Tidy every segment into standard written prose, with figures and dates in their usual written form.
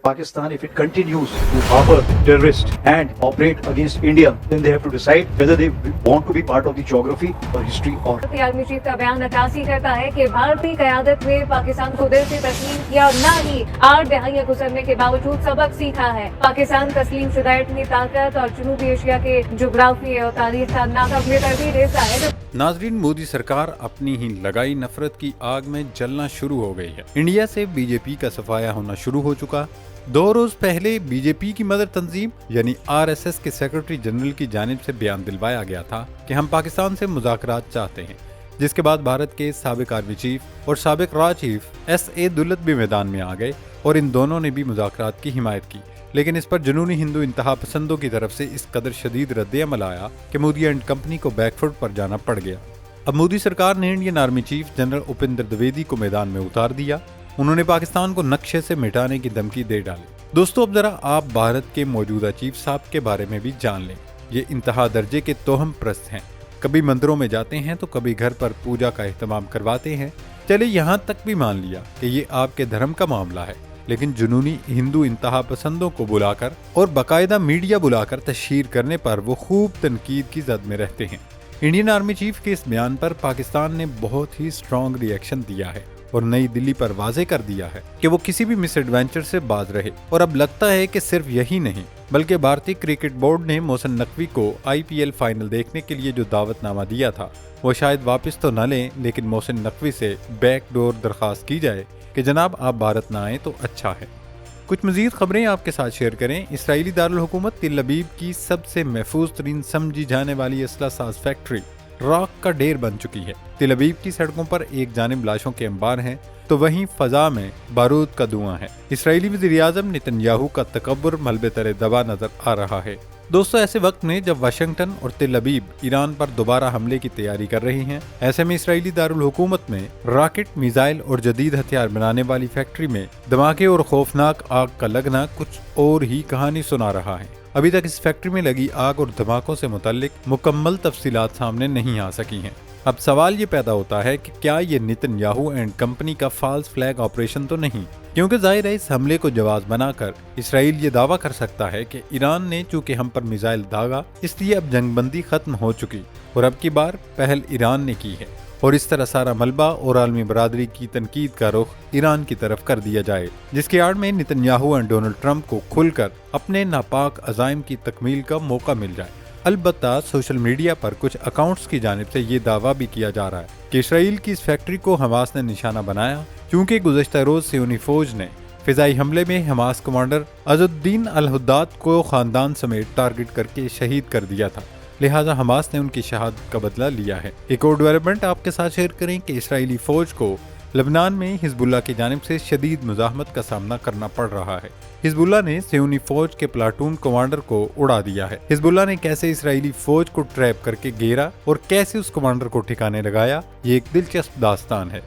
Pakistan, if it continues to harbor terrorists and operate against India, then they have to decide whether they want to be part of the geography or history or. भारतीय army chief का बयान अक्कासी करता है कि भारतीय क़यादत ने पाकिस्तान को दिल से तस्लीम किया और न ही 8 दहाइयां गुजरने के बावजूद सबक सीखा है। पाकिस्तान तस्लीम शुदा इतनी ताकत और जनूबी एशिया के जोग्राफी और तारीख का नाकाबिले तरजीह हिस्सा है। नाजरीन, मोदी सरकार अपनी ही लगाई नफरत की आग में जलना शुरू हो गई है। इंडिया से बीजेपी का सफाया होना शुरू हो चुका। 2 रोज पहले बीजेपी की मदर तंजीम यानी आरएसएस के सेक्रेटरी जनरल की जानिब से बयान दिलवाया गया था कि हम पाकिस्तान से मुज़ाकरात चाहते हैं, जिसके बाद भारत के साबिक आर्मी चीफ और साबिक रा चीफ एस.ए. दुल्लत भी मैदान में आ गए और इन दोनों ने भी मुज़ाकरात की हिमायत की। लेकिन इस पर जुनूनी हिंदू इंतहा पसंदों की तरफ से इस कदर शदीद रद्द-ए-अमल आया कि मोदी एंड कंपनी को बैकफुट पर जाना पड़ गया। अब मोदी सरकार ने Indian army chief general Upendra Dwivedi को मैदान में उतार दिया। उन्होंने पाकिस्तान को नक्शे से मिटाने की धमकी दे डाली। दोस्तों, अब जरा आप भारत के मौजूदा चीफ साहब के बारे में भी जान लें। ये इंतहा दर्जे के तोहम प्रस्त हैं। कभी मंदिरों में जाते हैं तो कभी घर पर पूजा का एहतमाम करवाते हैं। चले यहाँ तक भी मान लिया कि ये आपके धर्म का मामला है, लेकिन जुनूनी हिंदू इंतहा पसंदों को बुलाकर और बाकायदा मीडिया बुलाकर तशहीर करने पर वो खूब तनकीद की जद में रहते हैं। इंडियन आर्मी चीफ के इस बयान पर पाकिस्तान ने बहुत ही स्ट्रॉन्ग रिएक्शन दिया है और नई दिल्ली पर वाजे कर दिया है कि वो किसी भी मिस एडवेंचर से बाज रहे। और अब लगता है कि सिर्फ यही नहीं, बल्कि भारतीय क्रिकेट बोर्ड ने मोहसिन नकवी को IPL फाइनल देखने के लिए जो दावतनामा दिया था वो शायद वापस तो न लें, लेकिन मोहसिन नकवी से बैकडोर दरख्वास्त की जाए कि जनाब आप भारत ना आए तो अच्छा है। कुछ मजीद खबरें आपके साथ शेयर करें। इसराइली दारुल हुकूमत तिल अबीब की सबसे महफूज तरीन समझी जाने वाली असला साज फैक्ट्री रॉक का ढेर बन चुकी है। तिल अबीब की सड़कों पर एक जानिब लाशों के अंबार हैं तो वहीं फजा में बारूद का धुआं है। इसराइली वज़ीर-ए-आज़म नेतन्याहू का तकब्बुर मलबे तले दबा नजर आ रहा है। दोस्तों, ऐसे वक्त में जब वाशिंगटन और तिल अबीब ईरान पर दोबारा हमले की तैयारी कर रही हैं, ऐसे में इसराइली दारुल हुकूमत में रॉकेट, मिसाइल और जदीद हथियार बनाने वाली फैक्ट्री में धमाके और खौफनाक आग का लगना कुछ और ही कहानी सुना रहा है। अभी तक इस फैक्ट्री में लगी आग और धमाकों से मुतल्लिक मुकम्मल तफसीलात सामने नहीं आ सकी हैं। अब सवाल ये पैदा होता है कि क्या ये नेतन्याहू एंड कंपनी का फॉल्स फ्लैग ऑपरेशन तो नहीं, क्योंकि जाहिर है इस हमले को जवाब बनाकर इसराइल ये दावा कर सकता है कि ईरान ने चूंकि हम पर मिसाइल दागा, इसलिए अब जंगबंदी खत्म हो चुकी और अब की बार पहल ईरान ने की है और इस तरह सारा मलबा और आलमी बरादरी की तनकीद का रुख ईरान की तरफ कर दिया जाए, जिसकी आड़ में नेतन्याहू एंड डोनाल्ड ट्रंप को खुलकर अपने नापाक अज़ाइम की तकमील का मौका मिल जाए। अलबत्ता सोशल मीडिया पर कुछ अकाउंट्स की जानिब से ये दावा भी किया जा रहा है कि इसराइल की इस फैक्ट्री को हमास ने निशाना बनाया, क्योंकि गुज़श्ता रोज सियोनी फौज ने फिजाई हमले में हमास कमांडर अज़ुद्दीन अल-हुद्दाद को खानदान समेत टारगेट करके शहीद कर दिया था। लिहाजा हमास ने उनकी शहादत का बदला लिया है। एक और डेवलपमेंट आपके साथ शेयर करें कि इसराइली फौज को लबनान में हिजबुल्लाह की जानिब से शदीद मुज़ाहमत का सामना करना पड़ रहा है। हिजबुल्लाह ने सियोनी फौज के प्लाटून कमांडर को उड़ा दिया है। हिजबुल्लाह ने कैसे इसराइली फौज को ट्रैप करके घेरा और कैसे उस कमांडर को ठिकाने लगाया, ये एक दिलचस्प दास्तान है।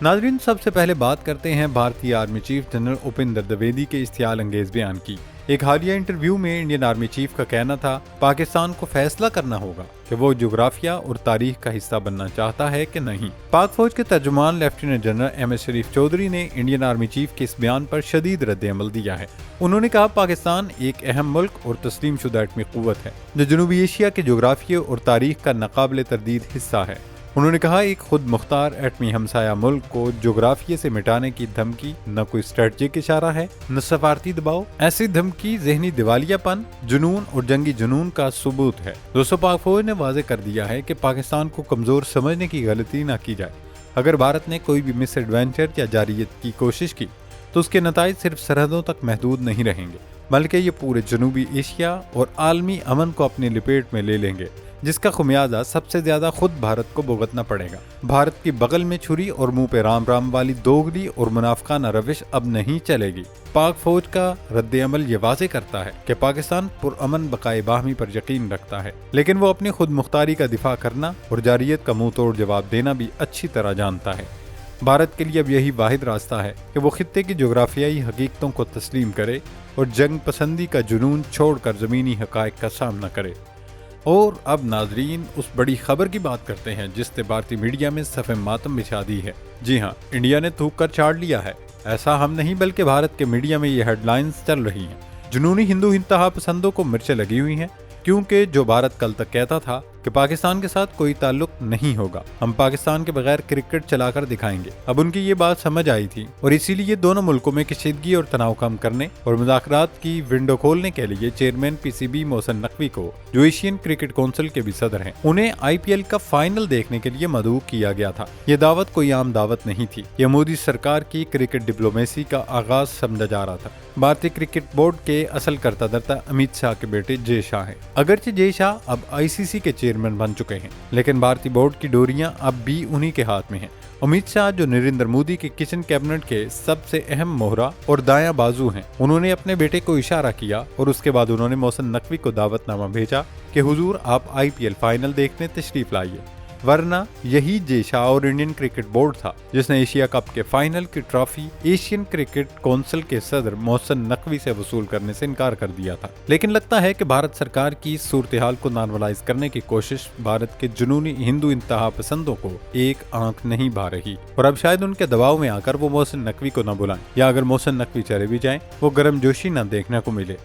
नाज़रीन, सबसे पहले बात करते हैं भारतीय army chief general Upendra Dwivedi के इश्तियाल अंगेज बयान की। एक हालिया इंटरव्यू में इंडियन आर्मी चीफ का कहना था पाकिस्तान को फैसला करना होगा कि वो जोग्राफिया और तारीख का हिस्सा बनना चाहता है कि नहीं। पाक फौज के तर्जुमान लेफ्टिनेंट जनरल एम.एस. शरीफ चौधरी ने इंडियन आर्मी चीफ के इस बयान पर शदीद रद्द-ए-अमल दिया है। उन्होंने कहा पाकिस्तान एक अहम मुल्क और तस्लीम शुदा एटमी कुव्वत है जो जनूबी एशिया के जोग्राफिया और तारीख का नाकाबिले तरदीद हिस्सा है। उन्होंने कहा एक खुद मुख्तार एटमी हमसाया मुल्क को जोग्राफिया से मिटाने की धमकी न कोई स्ट्रेटजिक इशारा है न सफारती दबाव। ऐसी धमकी जहनी दिवालियापन, जुनून और जंगी जुनून का सबूत है। दोस्तों, पाक फौज ने वाजे कर दिया है कि पाकिस्तान को कमजोर समझने की गलती न की जाए। अगर भारत ने कोई भी मिस एडवेंचर या जारियत की कोशिश की तो उसके नताइज सिर्फ सरहदों तक महदूद नहीं रहेंगे, बल्कि ये पूरे जनूबी एशिया और आलमी अमन को अपनी लपेट में ले लेंगे, जिसका खुमियाजा सबसे ज्यादा खुद भारत को भुगतना पड़ेगा। भारत की बगल में छुरी और मुंह पे राम राम वाली दोगली और मुनाफिकाना रविश अब नहीं चलेगी। पाक फौज का रद्द-ए-अमल ये वाज़े करता है कि पाकिस्तान पुरअमन बकाए बाहमी पर यकीन रखता है, लेकिन वो अपनी खुद मुख्तारी का दिफा करना और जारियत का मुंह तोड़ जवाब देना भी अच्छी तरह जानता है। भारत के लिए अब यही वाहिद रास्ता है कि वो खित्ते की जोग्राफियाई हकीकतों को तस्लीम करे और जंग पसंदी का जुनून छोड़कर ज़मीनी हक़ाइक़ का सामना करे। और अब नाजरीन उस बड़ी खबर की बात करते हैं जिसने भारतीय मीडिया में सफ़े मातम बिछा दी है। जी हाँ, इंडिया ने थूक कर चाड़ लिया है। ऐसा हम नहीं बल्कि भारत के मीडिया में ये हेडलाइंस चल रही हैं। जुनूनी हिंदू इंतहा पसंदों को मिर्चें लगी हुई हैं, क्योंकि जो भारत कल तक कहता था कि पाकिस्तान के साथ कोई ताल्लुक नहीं होगा, हम पाकिस्तान के बगैर क्रिकेट चलाकर दिखाएंगे, अब उनकी ये बात समझ आई थी और इसीलिए दोनों मुल्कों में कशीदगी और तनाव कम करने और मुज़ाकरात की विंडो खोलने के लिए चेयरमैन पीसीबी मोहसिन नकवी को, जो एशियन क्रिकेट काउंसिल के भी सदर हैं, उन्हें आईपीएल का फाइनल देखने के लिए मदऊ किया गया था। ये दावत कोई आम दावत नहीं थी, ये मोदी सरकार की क्रिकेट डिप्लोमेसी का आगाज समझा जा रहा था। भारतीय क्रिकेट बोर्ड के असल करता धरता अमित शाह के बेटे जय शाह हैं। अगरचे जय शाह अब आईसीसी के चेयरमैन बन चुके हैं, लेकिन भारतीय बोर्ड की डोरियां अब भी उन्हीं के हाथ में हैं। अमित शाह, जो नरेंद्र मोदी के किचन कैबिनेट के सबसे अहम मोहरा और दायां बाजू हैं, उन्होंने अपने बेटे को इशारा किया और उसके बाद उन्होंने मोहसिन नकवी को दावतनामा भेजा कि हुजूर आप आईपीएल फाइनल देखने तशरीफ लाइए, वरना यही जय शाह और इंडियन क्रिकेट बोर्ड था जिसने एशिया कप के फाइनल की ट्रॉफी एशियन क्रिकेट काउंसिल के सदर मोहसिन नकवी से वसूल करने से इनकार कर दिया था। लेकिन लगता है कि भारत सरकार की सूरत हाल को नॉर्मलाइज करने की कोशिश भारत के जुनूनी हिंदू इंतहा पसंदों को एक आंख नहीं भा रही और अब शायद उनके दबाव में आकर वो मोहसिन नकवी को न बुलाएं, या अगर मोहसिन नकवी चले भी जाएं वो गर्मजोशी न देखने को मिले।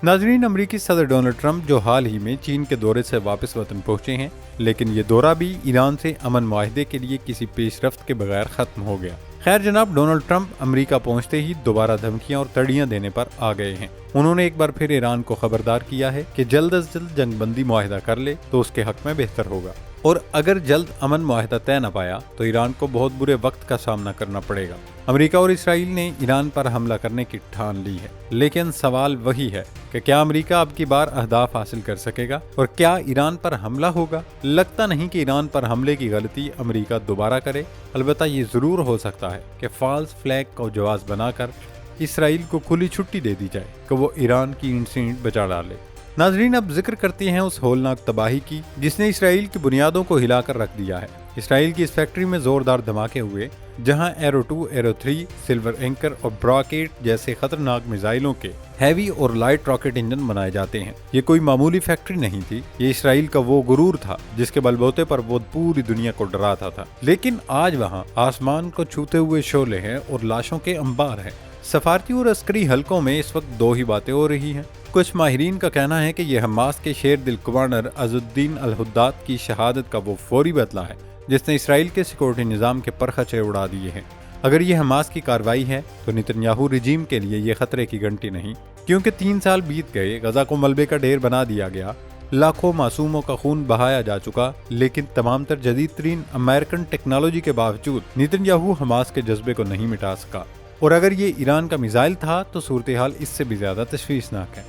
नाजरीन, अमरीकी सदर डोनाल्ड ट्रंप जो हाल ही में चीन के दौरे से वापस वतन पहुंचे हैं, लेकिन ये दौरा भी ईरान से अमन मुआहदे के लिए किसी पेशरफ्त के बगैर खत्म हो गया। खैर जनाब, डोनाल्ड ट्रंप अमेरिका पहुंचते ही दोबारा धमकियां और तड़ियां देने पर आ गए हैं। उन्होंने एक बार फिर ईरान को खबरदार किया है कि जल्द अज जल्द जंगबंदी मुआहदा कर ले तो उसके हक में बेहतर होगा, और अगर जल्द अमन मुआहदा तय न पाया तो ईरान को बहुत बुरे वक्त का सामना करना पड़ेगा। अमेरिका और इसराइल ने ईरान पर हमला करने की ठान ली है, लेकिन सवाल वही है कि क्या अमेरिका अब की बार अहदाफ हासिल कर सकेगा और क्या ईरान पर हमला होगा? लगता नहीं कि ईरान पर हमले की गलती अमेरिका दोबारा करे। अलबत्ता ये जरूर हो सकता है कि फॉल्स फ्लैग को जवाब बनाकर इसराइल को खुली छुट्टी दे दी जाए कि वो ईरान की ईंट से ईंट बचा डाले। नाजरीन, अब जिक्र करते हैं उस होलनाक तबाही की जिसने इसराइल की बुनियादों को हिलाकर रख दिया है। इसराइल की इस फैक्ट्री में जोरदार धमाके हुए जहां एरो 2, एरो 3, सिल्वर एंकर और ब्रॉकेट जैसे खतरनाक मिसाइलों के हैवी और लाइट रॉकेट इंजन बनाए जाते हैं। ये कोई मामूली फैक्ट्री नहीं थी, ये इसराइल का वो गुरूर था जिसके बलबूते पर वो पूरी दुनिया को डराता था। लेकिन आज वहां आसमान को छूते हुए शोले हैं और लाशों के अंबार हैं। सफारती और अस्करी हलकों में इस वक्त दो ही बातें हो रही हैं। कुछ माहिरीन का कहना है कि यह हमास के शेर दिल कमांडर अजुद्दीन अल हुद्दाद की शहादत का वो फौरी बदला है जिसने इसराइल के सिक्योरिटी निज़ाम के परखचे उड़ा दिए हैं। अगर ये हमास की कार्रवाई है तो नेतन्याहू रिजीम के लिए ये खतरे की घंटी नहीं, क्योंकि 3 साल बीत गए, गजा को मलबे का ढेर बना दिया गया, लाखों मासूमों का खून बहाया जा चुका, लेकिन तमाम तर जदीद तरीन अमेरिकन टेक्नोलॉजी के बावजूद नेतन्याहू हमास के जज्बे को नहीं मिटा सका। और अगर ये ईरान का मिसाइल था तो सूरत हाल इससे भी ज्यादा तशवीशनाक है।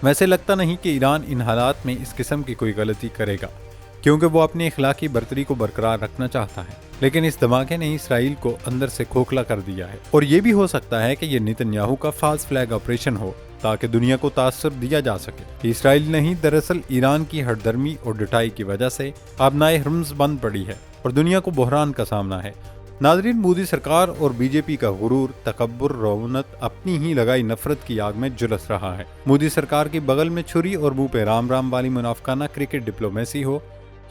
वैसे लगता नहीं कि ईरान इन हालात में इस किस्म की कोई गलती करेगा, क्योंकि वो अपनी इखलाकी बरतरी को बरकरार रखना चाहता है। लेकिन इस धमाके ने इसराइल को अंदर से खोखला कर दिया है, और ये भी हो सकता है कि ये नेतन्याहू का फॉल्स फ्लैग ऑपरेशन हो ताकि दुनिया को तासर दिया जा सके कि इसराइल नहीं, दरअसल ईरान की हठधर्मी और डटाई की वजह से आबनाए हर्म्स बंद पड़ी है और दुनिया को बहरान का सामना है। नाजरीन, मोदी सरकार और बीजेपी का गुरूर, तकब्बुर, रौनत अपनी ही लगाई नफरत की आग में झुलस रहा है। मोदी सरकार के बगल में छुरी और मुंह पे राम राम वाली मुनाफकाना क्रिकेट डिप्लोमेसी हो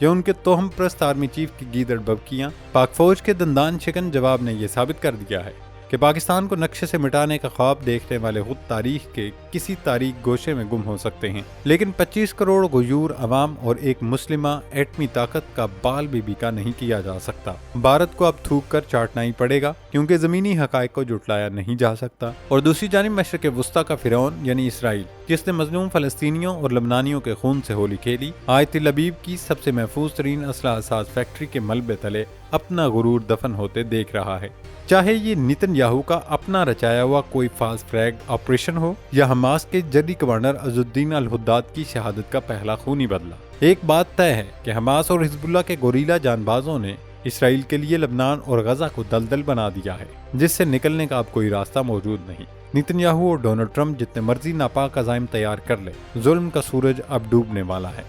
या उनके तोहम प्रस्त आर्मी चीफ की गीदड़ बबकियां, पाक फौज के दंदान शिकन जवाब ने यह साबित कर दिया है कि पाकिस्तान को नक्शे से मिटाने का ख्वाब देखने वाले खुद तारीख के किसी तारीख गोशे में गुम हो सकते हैं, लेकिन 25 करोड़ गुजूर अवाम और एक मुस्लिमा एटमी ताकत का बाल भी बीका नहीं किया जा सकता। भारत को अब थूक कर चाटना ही पड़ेगा, क्योंकि जमीनी हकायक को जुटलाया नहीं जा सकता। और दूसरी जानिब मशरक़ वुस्ता का फिरौन यानी इसराइल, जिसने मजलूम फलस्तीनियों और लबनानियों के खून से होली खेली, आज तिल अबीब की सबसे महफूज तरीन असला असाज फैक्ट्री के मलबे तले अपना गुरूर दफन होते देख रहा है। चाहे ये नेतन्याहू का अपना रचाया हुआ कोई फॉल्स फ्लैग ऑपरेशन हो या हमास के जदी कमांडर अजुद्दीन अल हुद्दाद की शहादत का पहला खूनी बदला, एक बात तय है कि हमास और हिजबुल्लाह के गोरीला जानबाजों ने इसराइल के लिए लबनान और गजा को दलदल बना दिया है, जिससे निकलने का अब कोई रास्ता मौजूद नहीं। नेतन्याहू और डोनाल्ड ट्रंप जितने मर्जी नापाक अज़ाइम तैयार कर ले, जुल्म का सूरज अब डूबने वाला है।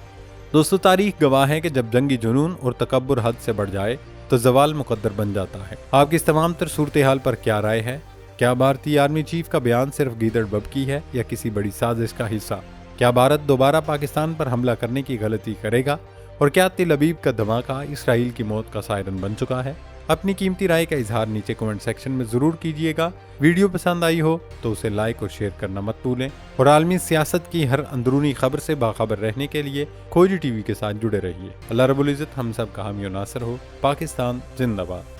दोस्तों, तारीख गवाह है कि जब जंगी जुनून और तकब्बुर हद से बढ़ जाए तो जवाल मुकद्दर बन जाता है। आपकी इस तमाम तर सूरत हाल पर क्या राय है? क्या भारतीय आर्मी चीफ का बयान सिर्फ गीदड़ बबकी है या किसी बड़ी साजिश का हिस्सा? क्या भारत दोबारा पाकिस्तान पर हमला करने की गलती करेगा? और क्या तिल अबीब का धमाका इसराइल की मौत का सायरन बन चुका है? अपनी कीमती राय का इजहार नीचे कमेंट सेक्शन में जरूर कीजिएगा। वीडियो पसंद आई हो तो उसे लाइक और शेयर करना मत भूलें और आलमी सियासत की हर अंदरूनी खबर से बाखबर रहने के लिए खोजी टीवी के साथ जुड़े रहिए। अल्लाह रब्बुल इज्जत हम सब का हामी और नासर हो। पाकिस्तान जिंदाबाद।